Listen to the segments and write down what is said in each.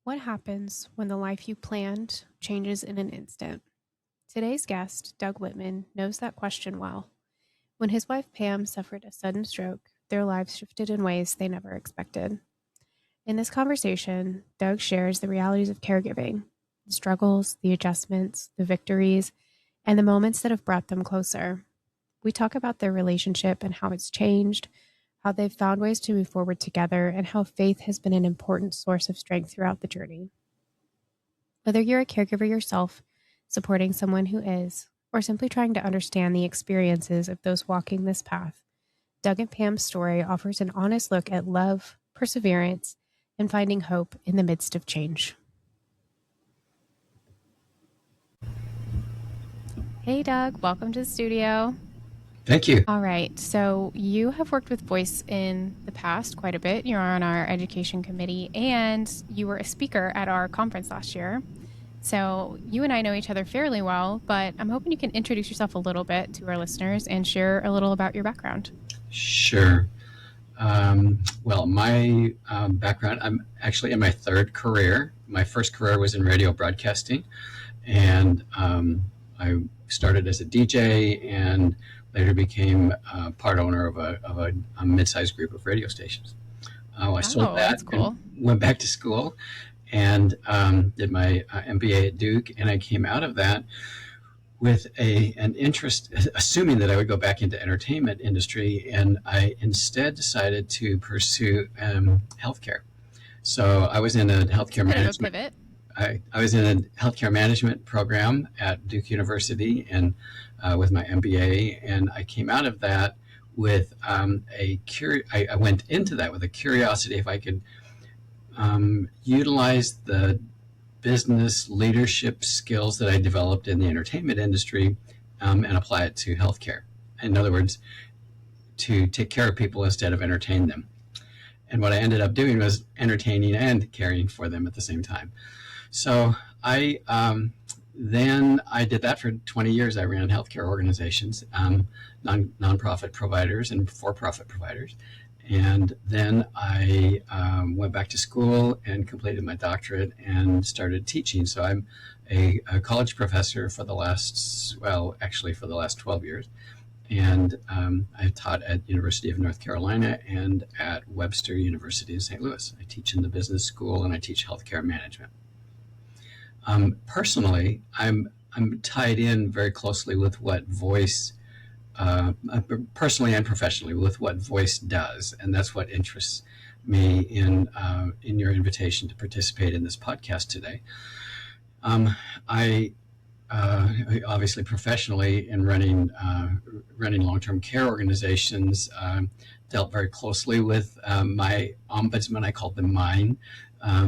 What happens when the life you planned changes in an instant? Today's guest, Doug Whitman, knows that question well. When his wife Pam suffered a sudden stroke, their lives shifted in ways they never expected. In this conversation, Doug shares the realities of caregiving, the struggles, the adjustments, the victories, and the moments that have brought them closer. We talk about their relationship and how it's changed, how they've found ways to move forward together, and how faith has been an important source of strength throughout the journey. Whether you're a caregiver yourself, supporting someone who is, or simply trying to understand the experiences of those walking this path, Doug and Pam's story offers an honest look at love, perseverance, and finding hope in the midst of change. Hey, Doug, welcome to the studio. Thank you. All right, so you have worked with voice in the past quite a bit. You're on our education committee, and you were a speaker at our conference last year. So you and I know each other fairly well, but I'm hoping you can introduce yourself a little bit to our listeners and share a little about your background. Sure. Well, my background, I'm actually in my third career. My first career was in radio broadcasting, and I started as a DJ and later became part owner of a mid-sized group of radio stations. I sold Oh, that that's and cool. went back to school and did my MBA at Duke, and I came out of that with an interest, assuming that I would go back into entertainment industry, and I instead decided to pursue healthcare. So I was in a healthcare Bit of a management. pivot. I was in a healthcare management program at Duke University, and with my MBA, and I came out of that with I went into that with a curiosity if I could utilize the business leadership skills that I developed in the entertainment industry and apply it to healthcare. In other words, to take care of people instead of entertain them. And what I ended up doing was entertaining and caring for them at the same time. So then I did that for 20 years. I ran healthcare organizations, nonprofit providers and for-profit providers. And then I went back to school and completed my doctorate and started teaching. So I'm a college professor for the last, well, actually for the last 12 years. And I've taught at University of North Carolina and at Webster University in St. Louis. I teach in the business school and I teach healthcare management. Personally, I'm tied in very closely with what voice, personally and professionally, with what voice does, and that's what interests me in your invitation to participate in this podcast today. I obviously professionally in running long-term care organizations, dealt very closely with my ombudsman. I called them mine.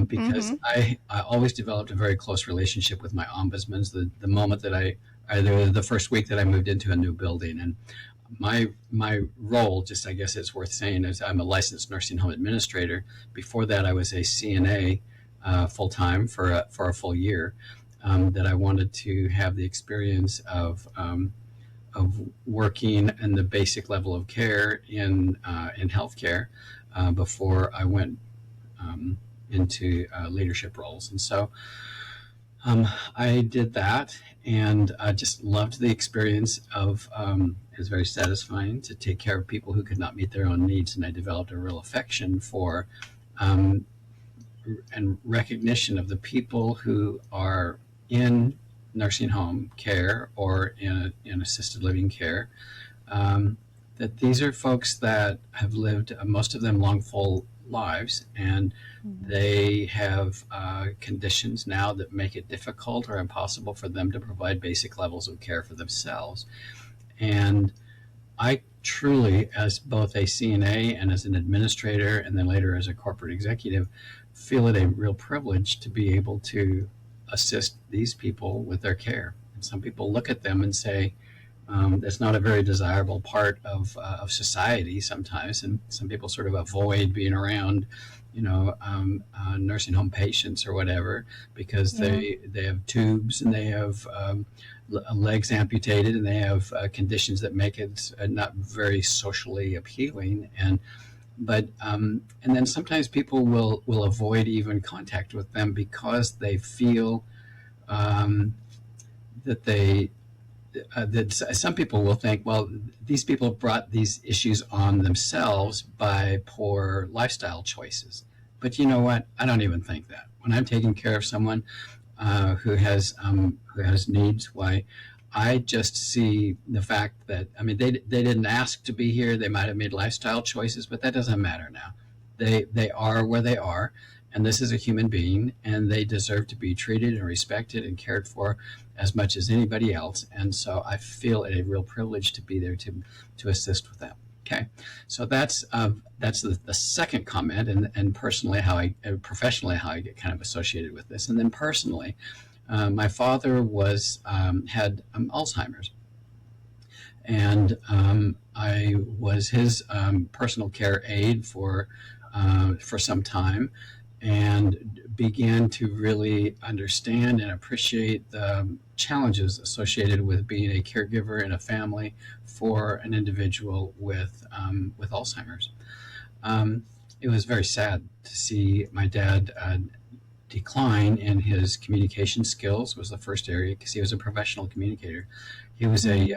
Because I always developed a very close relationship with my ombudsmans the moment that either the first week that I moved into a new building. And my role, just I guess it's worth saying, is I'm a licensed nursing home administrator. Before that, I was a CNA full time for a full year. That I wanted to have the experience of working in the basic level of care in healthcare before I went into leadership roles. And so I did that, and I just loved the experience of it was very satisfying to take care of people who could not meet their own needs. And I developed a real affection for and recognition of the people who are in nursing home care or in assisted living care, that these are folks that have lived, most of them, long, full lives, and they have conditions now that make it difficult or impossible for them to provide basic levels of care for themselves. And I truly, as both a CNA and as an administrator, and then later as a corporate executive, feel it a real privilege to be able to assist these people with their care. And some people look at them and say, that's not a very desirable part of society sometimes, and some people sort of avoid being around, nursing home patients or whatever, because they have tubes and they have legs amputated and they have conditions that make it not very socially appealing. And but and then sometimes people will avoid even contact with them because they feel um, that they that some people will think, well, these people brought these issues on themselves by poor lifestyle choices. But you know what? I don't even think that. When I'm taking care of someone who has needs, why I just see the fact that, I mean, they didn't ask to be here. They might have made lifestyle choices, but that doesn't matter now. They are where they are, and this is a human being, and they deserve to be treated and respected and cared for as much as anybody else. And so I feel it a real privilege to be there to assist with that. Okay, so that's the second comment, and personally how I professionally how I get kind of associated with this, and then personally, my father was had Alzheimer's, and I was his personal care aide for some time, and began to really understand and appreciate the challenges associated with being a caregiver in a family for an individual with Alzheimer's. Um, it was very sad to see my dad decline in his communication skills. Was the first area because he was a professional communicator. He was a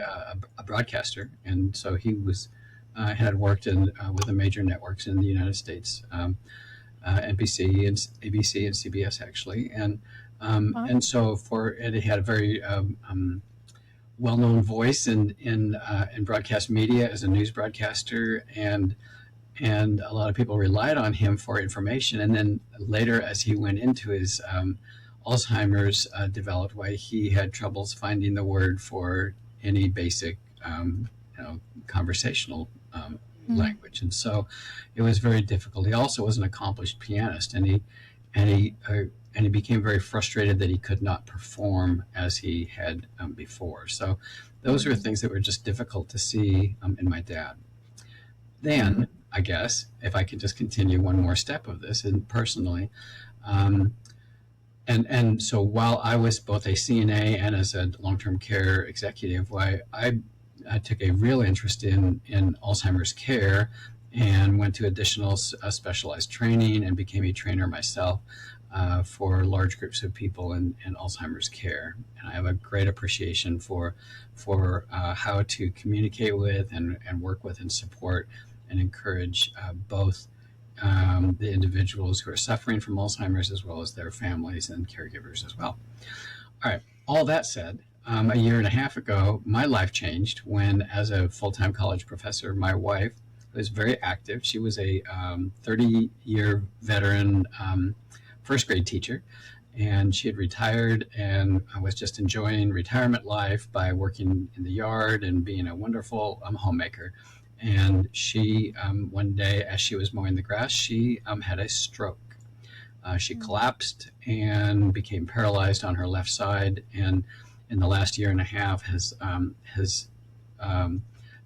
broadcaster, and so he was had worked in with the major networks in the United States, NBC and ABC and CBS actually, and so and he had a very well-known voice in broadcast media as a news broadcaster, and a lot of people relied on him for information. And then later, as he went into his Alzheimer's developed, why he had troubles finding the word for any basic, conversational language, and so it was very difficult. He also was an accomplished pianist, and he became very frustrated that he could not perform as he had before. So those were things that were just difficult to see in my dad. Then, I guess, if I could just continue one more step of this, and personally, um, and so while I was both a CNA and as a long-term care executive, why I took a real interest in Alzheimer's care, and went to additional specialized training and became a trainer myself for large groups of people in Alzheimer's care. And I have a great appreciation for how to communicate with and work with and support and encourage both the individuals who are suffering from Alzheimer's as well as their families and caregivers as well. All right, all that said, a year and a half ago, my life changed when, as a full-time college professor, my wife was very active. She was a 30-year veteran first grade teacher, and she had retired and was just enjoying retirement life by working in the yard and being a wonderful homemaker. And she, one day, as she was mowing the grass, she had a stroke. She collapsed and became paralyzed on her left side, and in the last year and a half has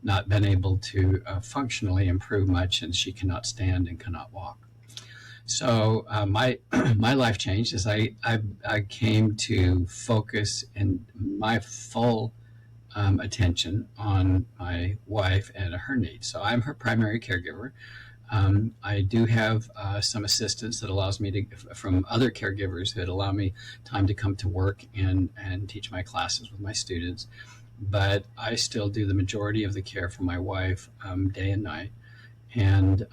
not been able to functionally improve much, and she cannot stand and cannot walk. So my my life changed as I came to focus in my full attention on my wife and her needs. So I'm her primary caregiver. I do have some assistance that allows me from other caregivers that allow me time to come to work and teach my classes with my students. But I still do the majority of the care for my wife day and night. And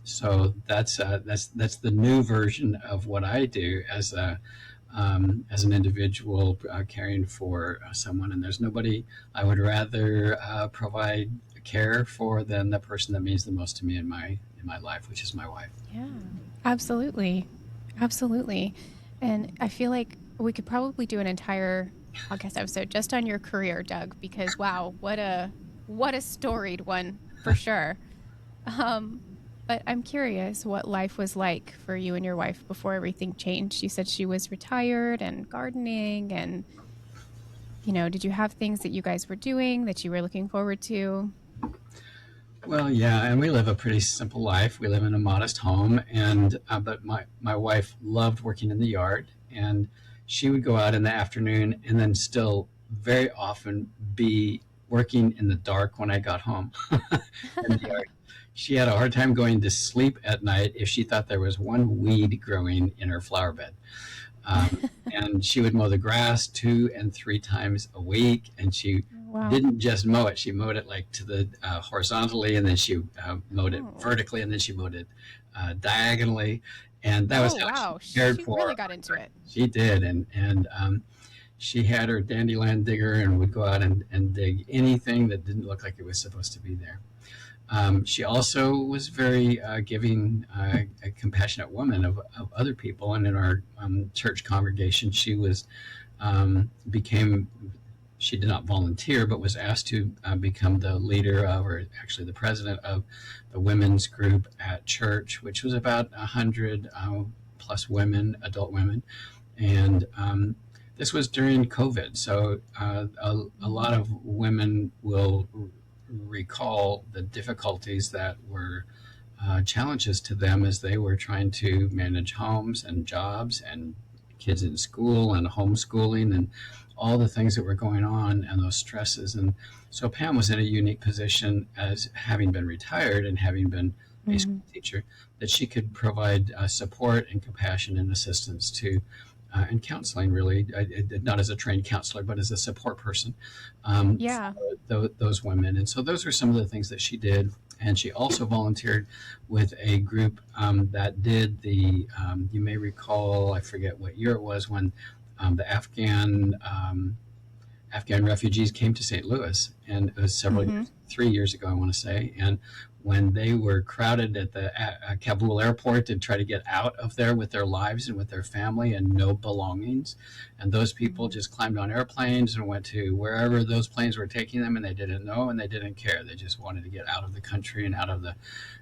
so that's the new version of what I do as an individual caring for someone. And there's nobody I would rather provide care for than the person that means the most to me in my life, which is my wife. Yeah, absolutely. Absolutely. And I feel like we could probably do an entire podcast episode just on your career, Doug, because wow, what a storied one for sure. But I'm curious what life was like for you and your wife before everything changed. You said she was retired and gardening, and did you have things that you guys were doing that you were looking forward to? Well, yeah, and we live a pretty simple life. We live in a modest home, and but my wife loved working in the yard, and she would go out in the afternoon, and then still very often be working in the dark when I got home in the yard. she had a hard time going to sleep at night if she thought there was one weed growing in her flower bed. Um, and she would mow the grass 2 and 3 times a week, and she Wow. didn't just mow it; she mowed it like to the horizontally, and then she mowed it Oh. vertically, and then she mowed it diagonally, and that was Oh, how she wow. cared She for really our got into garden. it. She did, and she had her dandelion digger and would go out and dig anything that didn't look like it was supposed to be there. She also was very giving, a compassionate woman of other people. And in our church congregation, she was became she did not volunteer, but was asked to become the leader of, or actually the president of, the women's group at church, which was about 100 plus women, adult women, and this was during COVID. So a lot of women will recall the difficulties that were challenges to them as they were trying to manage homes and jobs and kids in school and homeschooling and all the things that were going on and those stresses. And so Pam was in a unique position as having been retired and having been a Mm-hmm. school teacher, that she could provide support and compassion and assistance to and counseling, really, not as a trained counselor, but as a support person Yeah. for those women. And so those are some of the things that she did. And she also volunteered with a group that did you may recall, I forget what year it was, when the Afghan refugees came to St. Louis, and it was several Mm-hmm. years, 3 years ago, I want to say. And when they were crowded at the Kabul airport to try to get out of there with their lives and with their family and no belongings, and those people just climbed on airplanes and went to wherever those planes were taking them, and they didn't know and they didn't care. They just wanted to get out of the country and out of the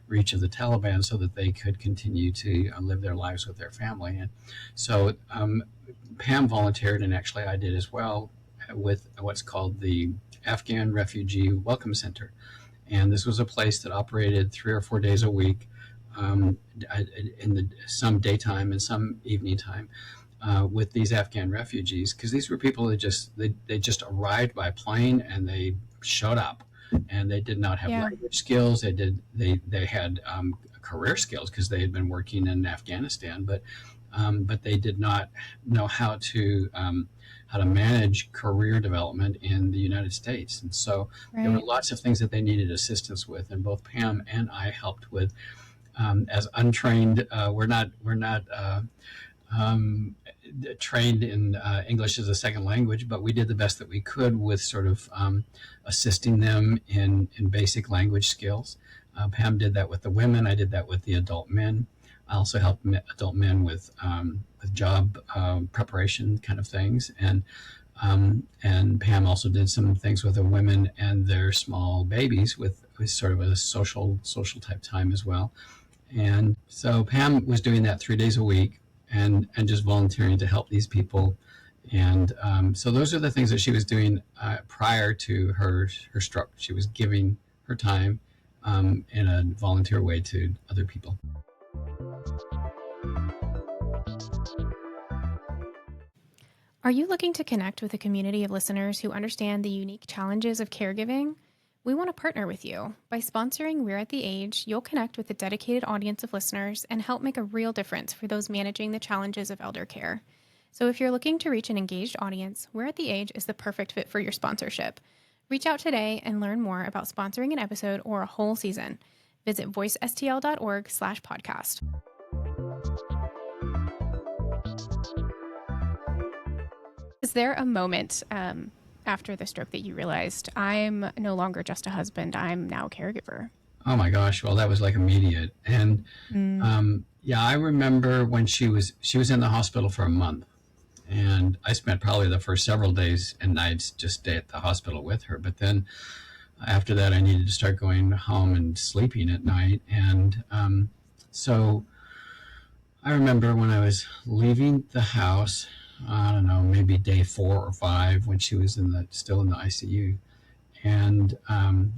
reach of the Taliban so that they could continue to live their lives with their family. And so Pam volunteered, and actually I did as well, with what's called the Afghan Refugee Welcome Center. And this was a place that operated 3 or 4 days a week, some daytime and some evening time, with these Afghan refugees, because these were people that they just arrived by plane and they showed up, and they did not have Yeah. language skills. They had career skills because they had been working in Afghanistan, but they did not know how to manage career development in the United States. And so there were Right. lots of things that they needed assistance with, and both Pam and I helped with. As untrained, we're not um, trained in English as a second language, but we did the best that we could with sort of assisting them in basic language skills. Pam did that with the women. I did that with the adult men. I also helped adult men with job preparation kind of things, and Pam also did some things with the women and their small babies with sort of a social type time as well. And so Pam was doing that 3 days a week, and just volunteering to help these people. And so those are the things that she was doing prior to her stroke. She was giving her time in a volunteer way to other people. Are you looking to connect with a community of listeners who understand the unique challenges of caregiving? We want to partner with you. By sponsoring We're at the Age, you'll connect with a dedicated audience of listeners and help make a real difference for those managing the challenges of elder care. So if you're looking to reach an engaged audience, We're at the Age is the perfect fit for your sponsorship. Reach out today and learn more about sponsoring an episode or a whole season. Visit voicestl.org/podcast. Is there a moment after the stroke that you realized, I'm no longer just a husband, I'm now a caregiver? Oh my gosh! Well, that was like immediate. And Mm. yeah, I remember when she was in the hospital for a month, and I spent probably the first several days and nights just stay at the hospital with her. But then after that, I needed to start going home and sleeping at night. And so I remember when I was leaving the house, I don't know, maybe day 4 or 5, when she was still in the ICU. And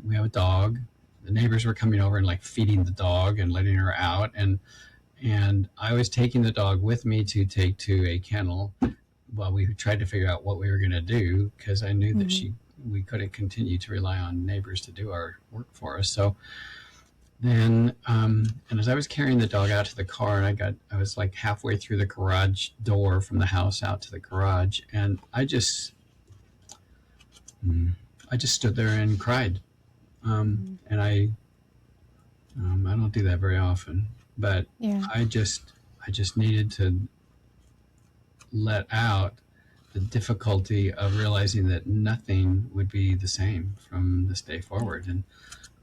we have a dog. The neighbors were coming over and like feeding the dog and letting her out, and I was taking the dog with me to take to a kennel while we tried to figure out what we were going to do, because I knew that Mm-hmm. we couldn't continue to rely on neighbors to do our work for us. So then and as I was carrying the dog out to the car, and I was like halfway through the garage door from the house out to the garage, and I just stood there and cried. Mm. And I don't do that very often, but Yeah. I just I just needed to let out the difficulty of realizing that nothing would be the same from this day Yeah. forward.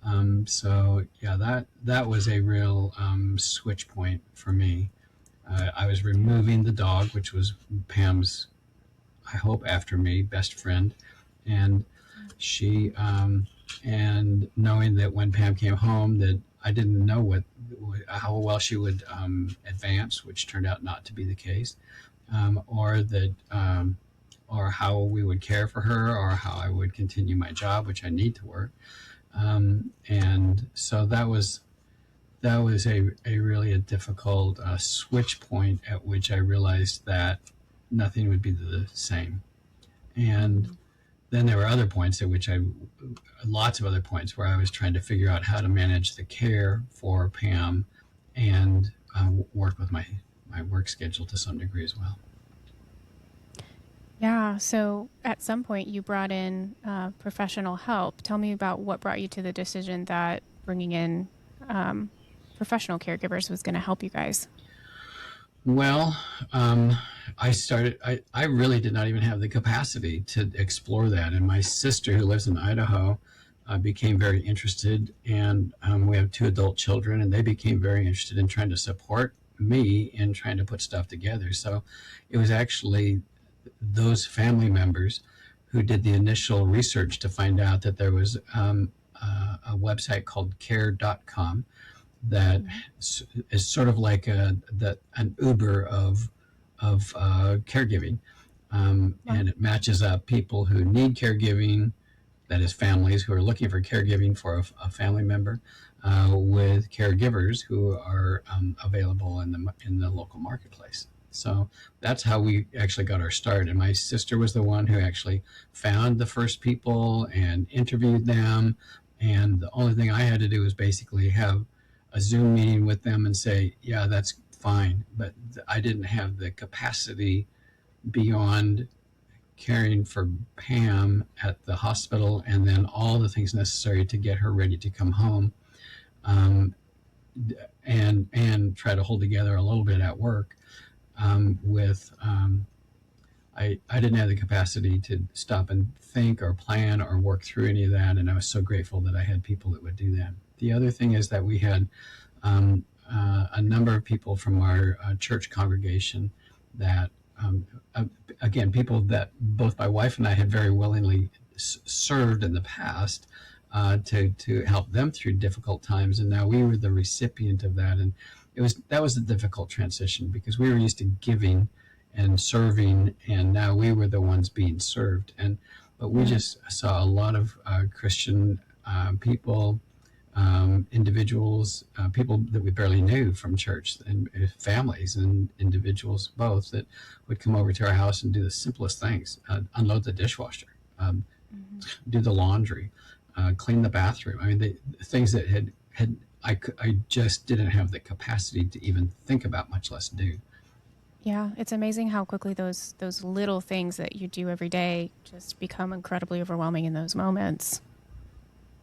And so yeah, that was a real switch point for me. I was Yeah. removing the dog, which was Pam's, I hope after me, best friend, and she and knowing that when Pam came home that I didn't know how well she would advance, which turned out not to be the case, or that or how we would care for her, or how I would continue my job, which I need to work. And so that was a really a difficult switch point at which I realized that nothing would be the same. And Mm. then there were other points at which lots of other points where I was trying to figure out how to manage the care for Pam and work with my work schedule to some degree as well. Yeah. So at some point, you brought in professional help. Tell me about what brought you to the decision that bringing in um, professional caregivers was going to help you guys. Well, I really did not even have the capacity to explore that. And my sister, who lives in Idaho, became very interested. And we have two adult children, and they became very interested in trying to support me in trying to put stuff together. So it was actually those family members who did the initial research to find out that there was a website called care.com that Mm. is sort of like an Uber of caregiving, Wow. and it matches up people who need caregiving, that is families who are looking for caregiving for a family member, with caregivers who are available in the local marketplace. So that's how we actually got our start. And my sister was the one who actually found the first people and interviewed them. And the only thing I had to do was basically have a Zoom meeting with them and say, yeah, that's fine. But I didn't have the capacity beyond caring for Pam at the hospital and then all the things necessary to get her ready to come home, um, and try to hold together a little bit at work, with I didn't have the capacity to stop and think or plan or work through any of that, and I was so grateful that I had people that would do that. The other thing is that we had a number of people from our church congregation that, um, uh, again, people that both my wife and I had very willingly served in the past, to help them through difficult times, and now we were the recipient of that, and that was a difficult transition because we were used to giving and serving, and now we were the ones being served, and but we Yeah. just saw a lot of Christian people, individuals, people that we barely knew from church, and families and individuals both, that would come over to our house and do the simplest things: unload the dishwasher, um, Hmm. do the laundry, clean the bathroom. I mean, things that had I just didn't have the capacity to even think about, much less do. Yeah, it's amazing how quickly those little things that you do every day just become incredibly overwhelming in those moments.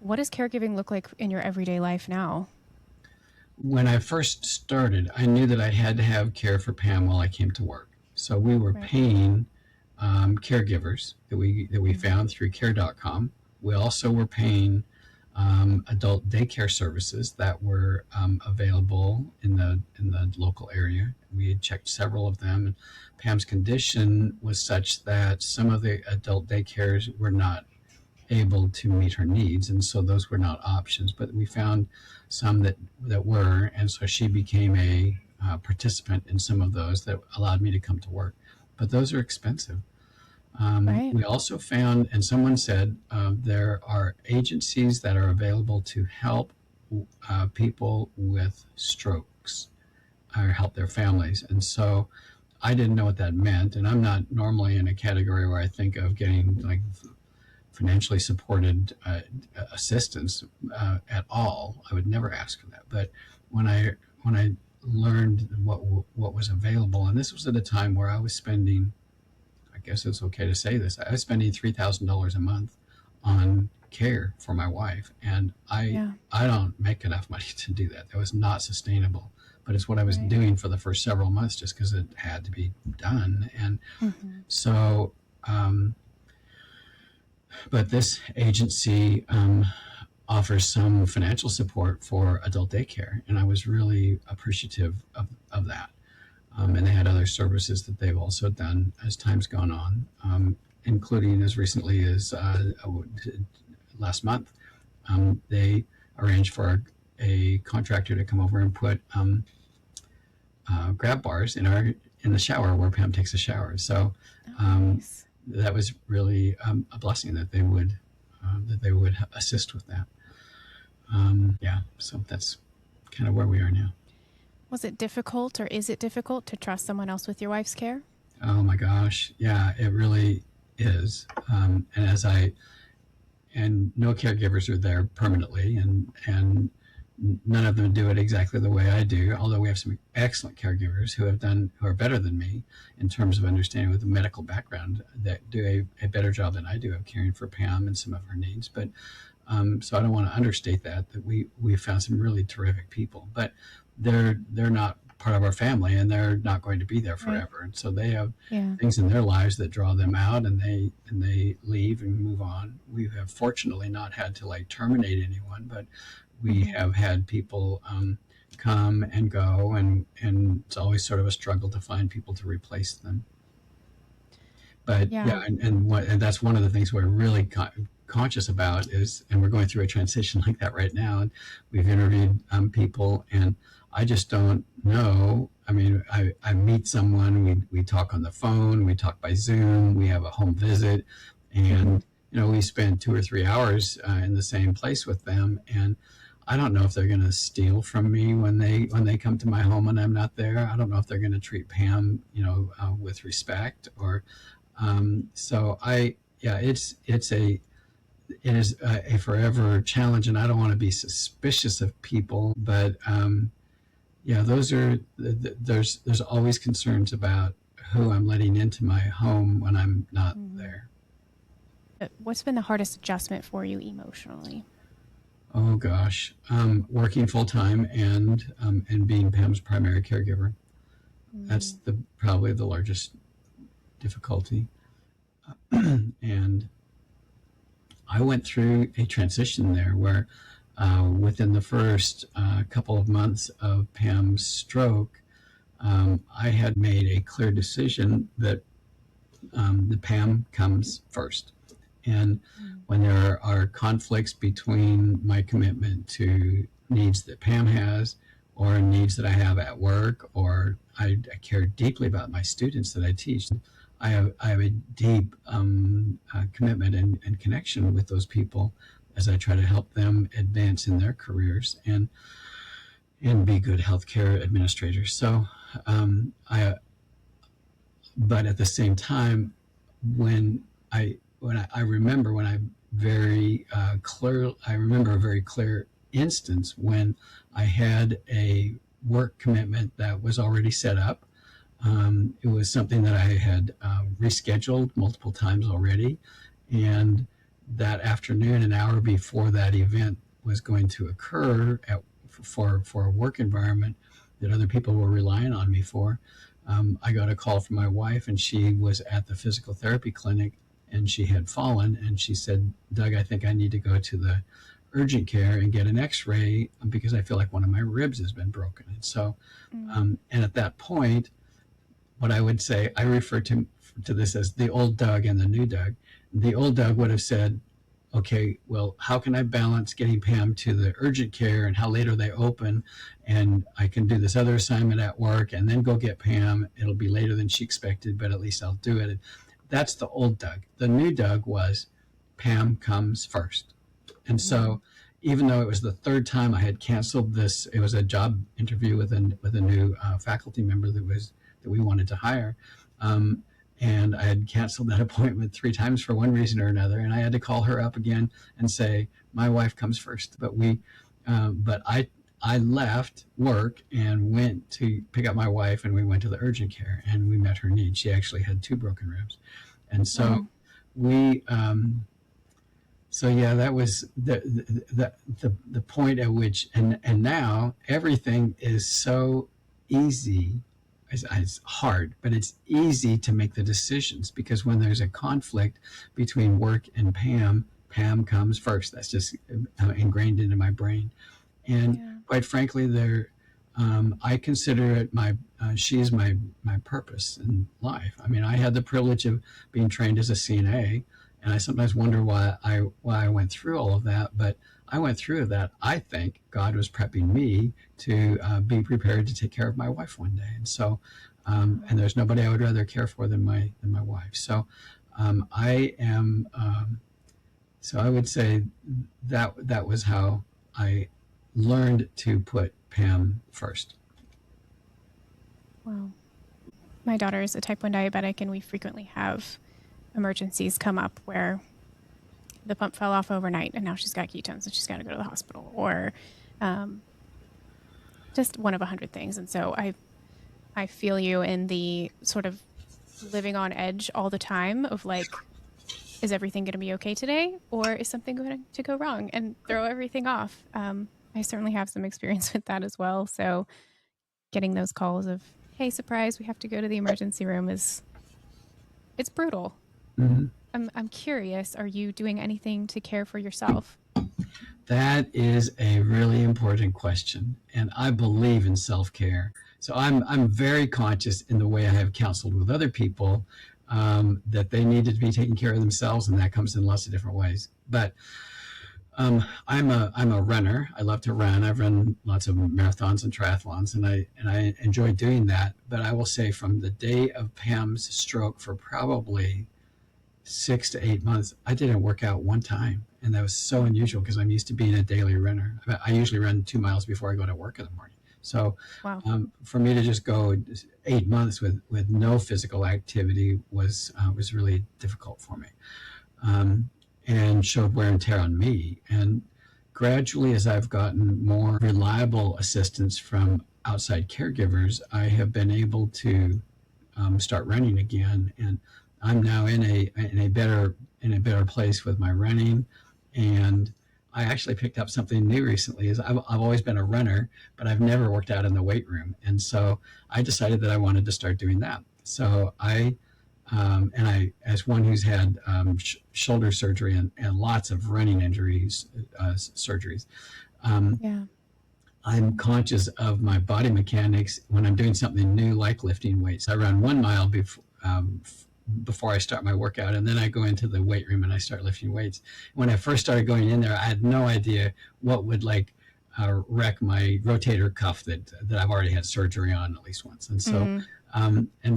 What does caregiving look like in your everyday life now? When I first started, I knew that I had to have care for Pam while I came to work. So we were Right. paying caregivers that we Hmm. found through care.com. We also were paying adult daycare services that were available in the local area. We had checked several of them, and Pam's condition was such that some of the adult daycares were not able to meet her needs, and so those were not options. But we found some that were, and so she became a participant in some of those that allowed me to come to work. But those are expensive. Right. We also found, and someone said, there are agencies that are available to help people with strokes or help their families. And so I didn't know what that meant. And I'm not normally in a category where I think of getting like financially supported assistance at all. I would never ask for that. But when I learned what was available, and this was at a time where I was spending, I guess it's okay to say this, I was spending $3,000 a month on care for my wife, and Yeah. I don't make enough money to do that. That was not sustainable. But it's what I was Right. doing for the first several months, just because it had to be done. And Mm-hmm. so, but this agency offers some financial support for adult daycare, and I was really appreciative of that. And they had other services that they've also done as time's gone on, including as recently as last month. They arranged for a contractor to come over and put grab bars in the shower where Pam takes a shower. So Oh, nice. that was really a blessing that they would assist with that. Yeah, so that's kind of where we are now. Was it difficult, or is it difficult to trust someone else with your wife's care? Oh my gosh, yeah, it really is. And no caregivers are there permanently, and none of them do it exactly the way I do. Although we have some excellent caregivers who are better than me in terms of understanding with a medical background that do a better job than I do of caring for Pam and some of her needs. But so I don't want to understate that we found some really terrific people, but they're not part of our family, and they're not going to be there forever. Right. And so they have things in their lives that draw them out, and they leave and move on. We have fortunately not had to like terminate anyone, but we have had people come and go, and it's always sort of a struggle to find people to replace them. But and that's one of the things we're really conscious about is, and we're going through a transition like that right now, and we've interviewed people, and I just don't know. I mean, I meet someone, we talk on the phone, we talk by Zoom, we have a home visit, and we spend 2 or 3 hours in the same place with them, and I don't know if they're going to steal from me when they come to my home and I'm not there. I don't know if they're going to treat Pam, with respect, or so it is a forever challenge, and I don't want to be suspicious of people, but there's always concerns about who I'm letting into my home when I'm not there. What's been the hardest adjustment for you emotionally? Oh gosh, working full time and being Pam's primary caregiver. That's probably the largest difficulty. And I went through a transition there where within the first couple of months of Pam's stroke, I had made a clear decision that the Pam comes first. And when there are conflicts between my commitment to needs that Pam has or needs that I have at work, or I care deeply about my students that I teach, I have a deep commitment and connection with those people as I try to help them advance in their careers and be good healthcare administrators. So, but at the same time, I remember a very clear instance when I had a work commitment that was already set up. It was something that I had rescheduled multiple times already, and that afternoon, an hour before that event was going to occur for a work environment that other people were relying on me for, I got a call from my wife, and she was at the physical therapy clinic, and she had fallen, and she said, "Doug, I think I need to go to the urgent care and get an x-ray because I feel like one of my ribs has been broken." And so, and at that point, what I would say, I refer to this as the old Doug and the new Doug. The old Doug would have said, okay, well, how can I balance getting Pam to the urgent care and how late are they open? And I can do this other assignment at work and then go get Pam. It'll be later than she expected, but at least I'll do it. And that's the old Doug. The new Doug was Pam comes first. And so even though it was the third time I had canceled this, it was a job interview with a new faculty member that we wanted to hire. and I had canceled that appointment 3 times for one reason or another, and I had to call her up again and say my wife comes first. But I left work and went to pick up my wife, and we went to the urgent care, and we met her needs. She actually had 2 broken ribs, and so Wow. we. So yeah, that was the point at which, and now everything is so easy. It's hard, but it's easy to make the decisions, because when there's a conflict between work and Pam, Pam comes first. That's just ingrained into my brain. And Yeah. quite frankly, I consider it she is my purpose in life. I mean, I had the privilege of being trained as a CNA, and I sometimes wonder why I went through all of that. But I went through that. I think God was prepping me to be prepared to take care of my wife one day. And so, and there's nobody I would rather care for than my wife. So, I am. So I would say that was how I learned to put Pam first. Wow. My daughter is a type 1 diabetic, and we frequently have emergencies come up where the pump fell off overnight and now she's got ketones and she's got to go to the hospital, or just one of 100 things. And so I feel you in the sort of living on edge all the time of like, is everything going to be okay today, or is something going to go wrong, and throw everything off. I certainly have some experience with that as well. So getting those calls of, hey, surprise, we have to go to the emergency room, it's brutal. Mm-hmm. I'm curious, are you doing anything to care for yourself? That is a really important question, and I believe in self-care. So I'm very conscious in the way I have counseled with other people, that they needed to be taking care of themselves, and that comes in lots of different ways. But I'm a runner. I love to run. I've run lots of marathons and triathlons, and I enjoy doing that. But I will say, from the day of Pam's stroke, for probably 6 to 8 months, I didn't work out one time. And that was so unusual, because I'm used to being a daily runner. I usually run 2 miles before I go to work in the morning. So Wow. for me to just go 8 months with no physical activity was really difficult for me, and showed wear and tear on me. And gradually, as I've gotten more reliable assistance from outside caregivers, I have been able to start running again, and I'm now in a better place with my running. And I actually picked up something new recently. Is I've always been a runner, but I've never worked out in the weight room, and so I decided that I wanted to start doing that. So as one who's had shoulder surgery and lots of running injuries, surgeries, um, Yeah. I'm conscious of my body mechanics when I'm doing something new, like lifting weights. I run 1 mile before I start my workout, and then I go into the weight room and I start lifting weights. When I first started going in there, I had no idea what would wreck my rotator cuff that I've already had surgery on at least once. And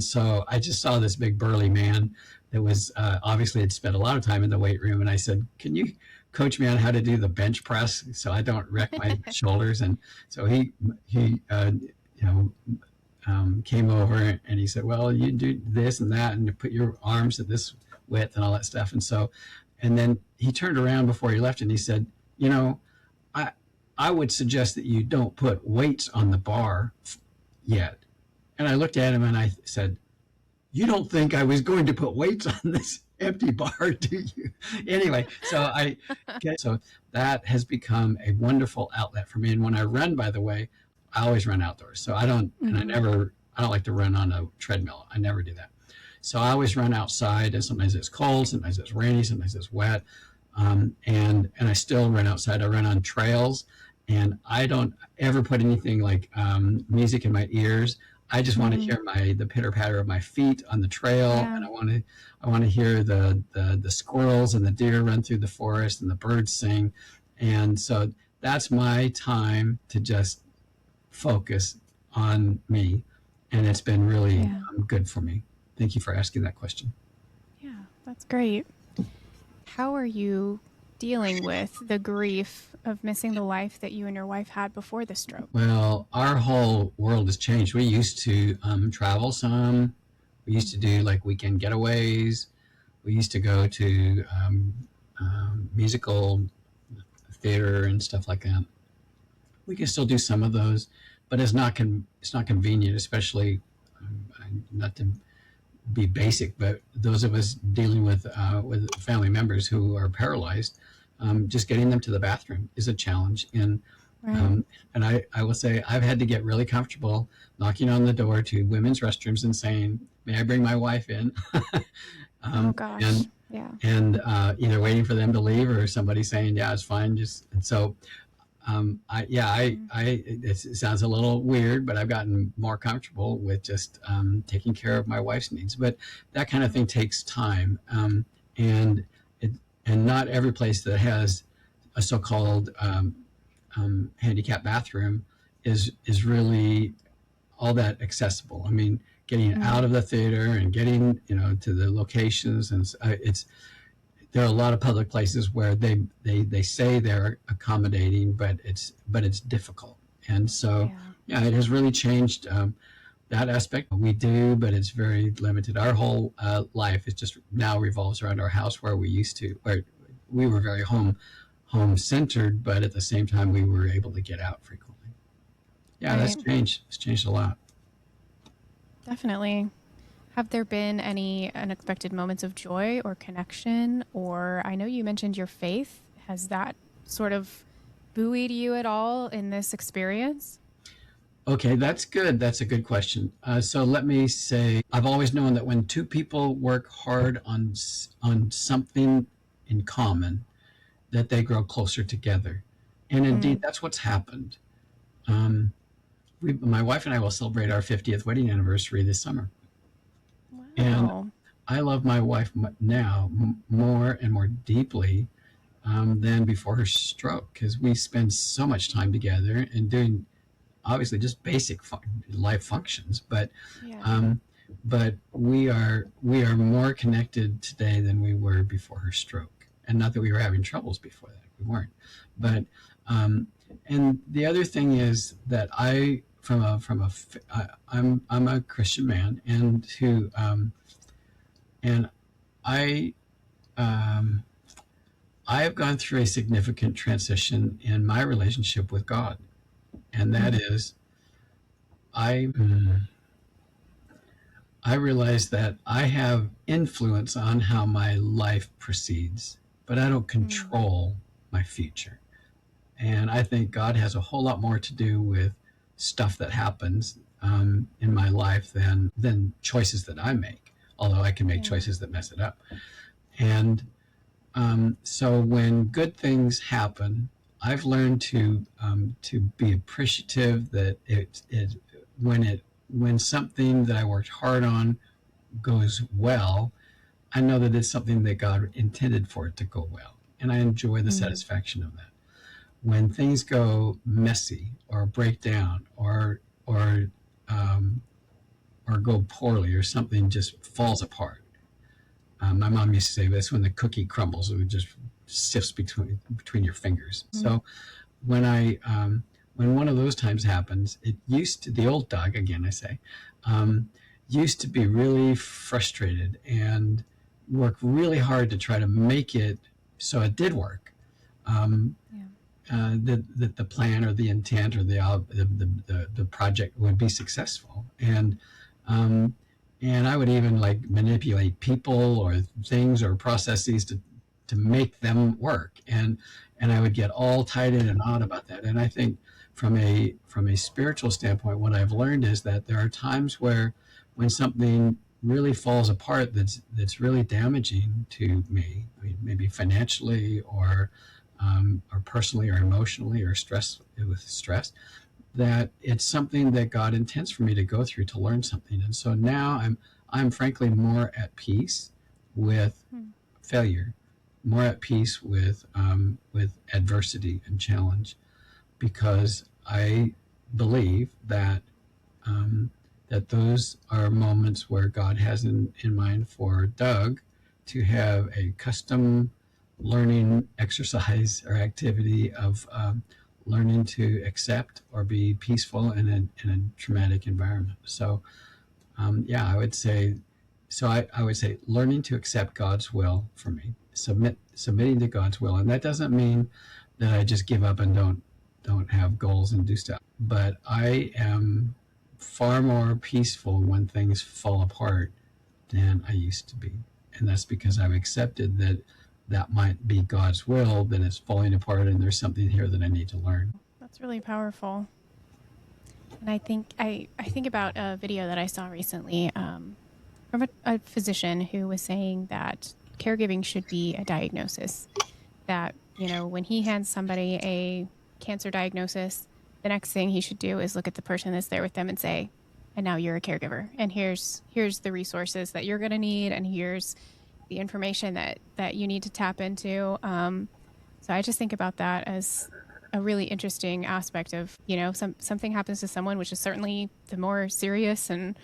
so I just saw this big burly man that was obviously had spent a lot of time in the weight room, and I said, "Can you coach me on how to do the bench press so I don't wreck my shoulders?" And so he came over and he said, "Well, you do this and that, and you put your arms at this width and all that stuff." And then he turned around before he left and he said, "You know, I I would suggest that you don't put weights on the bar yet." And I looked at him and I said, "You don't think I was going to put weights on this empty bar, do you?" Anyway, so that has become a wonderful outlet for me. And when I run, by the way, I always run outdoors. So I don't like to run on a treadmill. I never do that. So I always run outside, and sometimes it's cold, sometimes it's rainy, sometimes it's wet. And I still run outside. I run on trails, and I don't ever put anything like music in my ears. I just want to hear the pitter patter of my feet on the trail, Yeah. and I want to hear the squirrels and the deer run through the forest and the birds sing, and so that's my time to just focus on me, and it's been really Yeah. good for me. Thank you for asking that question. Yeah. That's great. How are you dealing with the grief of missing the life that you and your wife had before the stroke? Well, our whole world has changed. We used to travel some. We used to do like weekend getaways. We used to go to musical theater and stuff like that. We can still do some of those, but it's not convenient, especially not to be basic, but those of us dealing with family members who are paralyzed, just getting them to the bathroom is a challenge. Right. Um, and I will say I've had to get really comfortable knocking on the door to women's restrooms and saying, "May I bring my wife in?" Oh um, gosh. and Yeah. either waiting for them to leave or somebody saying, "Yeah, it's fine." Just and so Mm. it sounds a little weird, but I've gotten more comfortable with just taking care of my wife's needs. But that kind of thing takes time, and it, and not every place that has a so-called handicap bathroom is really all that accessible. I mean, getting Mm. out of the theater and getting to the locations, and it's there are a lot of public places where they say they're accommodating, but it's difficult. And so, Yeah. yeah, it has really changed that aspect. We do, but it's very limited. Our whole life is just now revolves around our house, where we were very home centered, but at the same time we were able to get out frequently. Yeah, that's Right. changed. It's changed a lot. Definitely. Have there been any unexpected moments of joy or connection? Or I know you mentioned your faith. Has that sort of buoyed you at all in this experience? Okay, that's good. That's a good question. So let me say, I've always known that when two people work hard on something in common, that they grow closer together, and indeed, Mm. that's what's happened. Um, my wife and I will celebrate our 50th wedding anniversary this summer, and Wow. I love my wife now more and more deeply than before her stroke because we spend so much time together and doing obviously just basic life functions, Yeah. um, but we are more connected today than we were before her stroke. And not that we were having troubles before that, we weren't. But um, and the other thing is that I'm a Christian man, and I um, I have gone through a significant transition in my relationship with God, and that Mm. is I realize that I have influence on how my life proceeds, but I don't Mm. control my future. And I think God has a whole lot more to do with stuff that happens in my life than choices that I make, although I can make Yeah. choices that mess it up. And so when good things happen, I've learned to be appreciative that when it when something that I worked hard on goes well, I know that it's something that God intended for it to go well, and I enjoy the Mm. satisfaction of that. When things go messy or break down or um, or go poorly or something just falls apart, my mom used to say that's when the cookie crumbles. It just sifts between your fingers. Mm. So when when one of those times happens, it used to the old Doug again. I say used to be really frustrated and work really hard to try to make it so it did work. Um, Yeah. that the plan or the intent or the project would be successful, um, and I would even like manipulate people or things or processes to make them work, and I would get all tied in and on about that. And I think from a spiritual standpoint, what I've learned is that there are times where when something really falls apart that's really damaging to me. I mean, maybe financially or personally or emotionally or stress, that it's something that God intends for me to go through to learn something. And so now I'm frankly more at peace with Mm. failure, more at peace with adversity and challenge, because I believe um, that those are moments where God has in mind for Doug to have a custom learning exercise or activity of learning to accept or be peaceful in a traumatic environment. So, yeah, I would say So I would say learning to accept God's will for me, submitting to God's will, and that doesn't mean that I just give up and don't have goals and do stuff. But I am far more peaceful when things fall apart than I used to be, and that's because I've accepted that that might be God's will, that it's falling apart, and there's something here that I need to learn. That's really powerful. And I think about a video that I saw recently from a physician who was saying that caregiving should be a diagnosis. That, when he hands somebody a cancer diagnosis, the next thing he should do is look at the person that's there with them and say, and now you're a caregiver. And here's the resources that you're going to need. And here's the information that you need to tap into. So I just think about that as a really interesting aspect of, something happens to someone, which is certainly the more serious and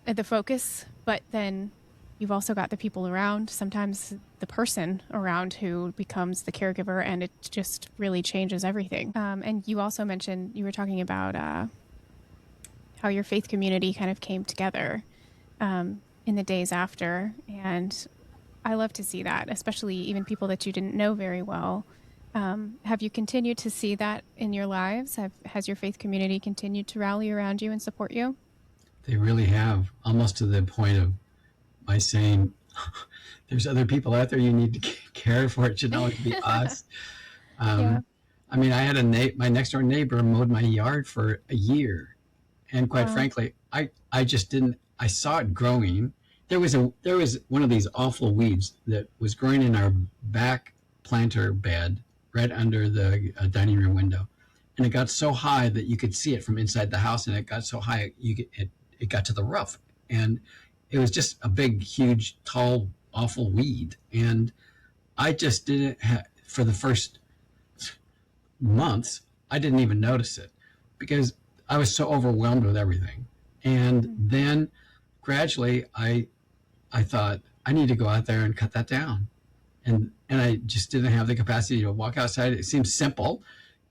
the focus, but then you've also got the people around, sometimes the person around who becomes the caregiver, and it just really changes everything. And you also mentioned, you were talking about how your faith community kind of came together in the days after. And I love to see that, especially even people that you didn't know very well. Have you continued to see that in your lives? Has your faith community continued to rally around you and support you? They really have, almost to the point of my saying, there's other people out there you need to care for. It should always be us. Yeah. I mean, I had my next door neighbor mowed my yard for a year. And quite Wow. frankly, I just didn't, I saw it growing. There was one of these awful weeds that was growing in our back planter bed right under the dining room window. And it got so high that you could see it from inside the house, and it got so high it got to the roof. And it was just a big, huge, tall, awful weed. And I just didn't for the first months, I didn't even notice it because I was so overwhelmed with everything. And Mm-hmm. then gradually I thought I need to go out there and cut that down. And I just didn't have the capacity to walk outside. It seems simple.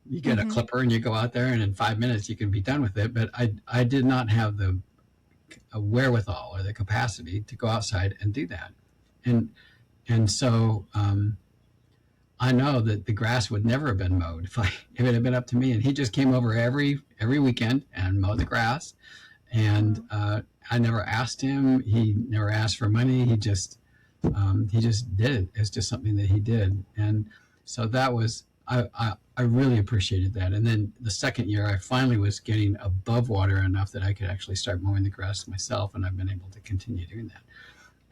You get a Mm-hmm. clipper and you go out there, and in 5 minutes you can be done with it. But I did not have the wherewithal or the capacity to go outside and do that. And so I know that the grass would never have been mowed if it had been up to me. And he just came over every weekend and mowed the grass. And Wow. I never asked him. He never asked for money. He just did it. It's just something that he did. And so that was I really appreciated that. And then the second year, I finally was getting above water enough that I could actually start mowing the grass myself, and I've been able to continue doing that.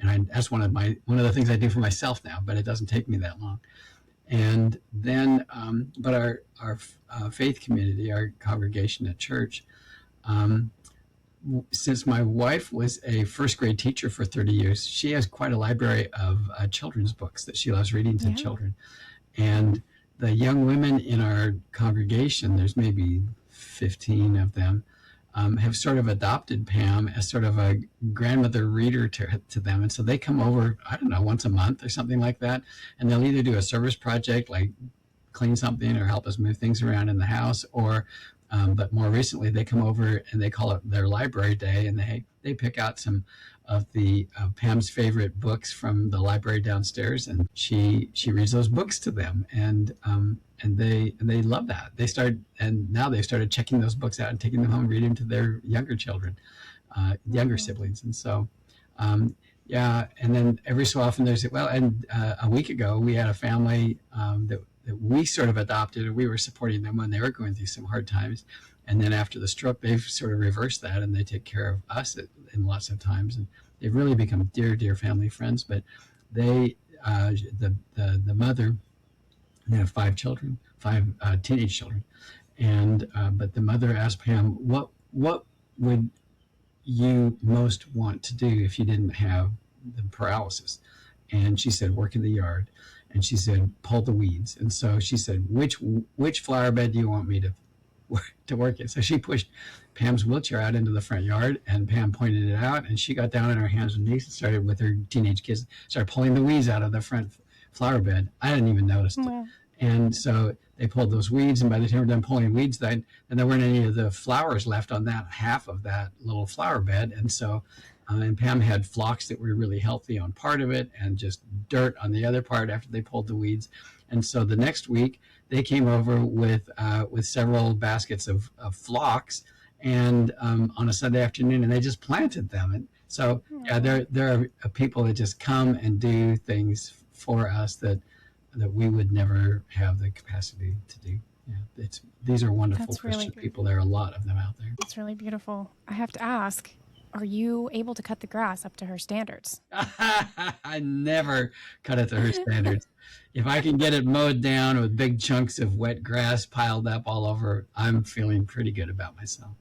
And that's one of the things I do for myself now. But it doesn't take me that long. And then, but our faith community, our congregation at church, um, since my wife was a first grade teacher for 30 years, she has quite a library of children's books that she loves reading to Yeah. children. And the young women in our congregation, there's maybe 15 of them, have sort of adopted Pam as sort of a grandmother reader to them. And so they come over, I don't know, once a month or something like that. And they'll either do a service project like clean something or help us move things around in the house, or but more recently they come over and they call it their library day, and they pick out some of the Pam's favorite books from the library downstairs, and she reads those books to them, and they love that. Now they've started checking those books out and taking them home, reading to their younger children, younger Wow. siblings. And so yeah, and then every so often and a week ago we had a family that we sort of adopted, and we were supporting them when they were going through some hard times. And then after the stroke, they've sort of reversed that, and they take care of us in lots of times. And they've really become dear, dear family friends. But they, the mother, they have 5 children, 5 teenage children, and but the mother asked Pam, what would you most want to do if you didn't have the paralysis? And she said, work in the yard. And she said, pull the weeds. And so she said, which flower bed do you want me to work in? So she pushed Pam's wheelchair out into the front yard, and Pam pointed it out, and she got down on her hands and knees and started with her teenage kids, started pulling the weeds out of the front flower bed. I didn't even notice it. Wow. And so they pulled those weeds, and by the time we're done pulling weeds, then there weren't any of the flowers left on that half of that little flower bed. And so And Pam had flocks that were really healthy on part of it and just dirt on the other part after they pulled the weeds. And so the next week they came over with several baskets of phlox and on a Sunday afternoon, and they just planted them. And so there are people that just come and do things for us that we would never have the capacity to do. Yeah, these are wonderful That's Christian really people. There are a lot of them out there. That's really beautiful. I have to ask, are you able to cut the grass up to her standards? I never cut it to her standards. If I can get it mowed down with big chunks of wet grass piled up all over, I'm feeling pretty good about myself.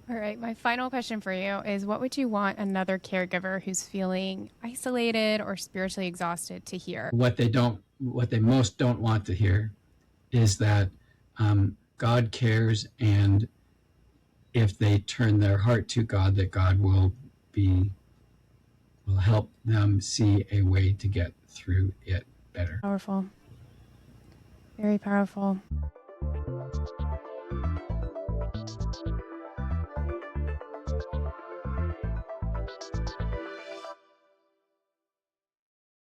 All right, my final question for you is what would you want another caregiver who's feeling isolated or spiritually exhausted to hear? What they most don't want to hear is that God cares, and if they turn their heart to God, that God will help them see a way to get through it better. Powerful. Very powerful.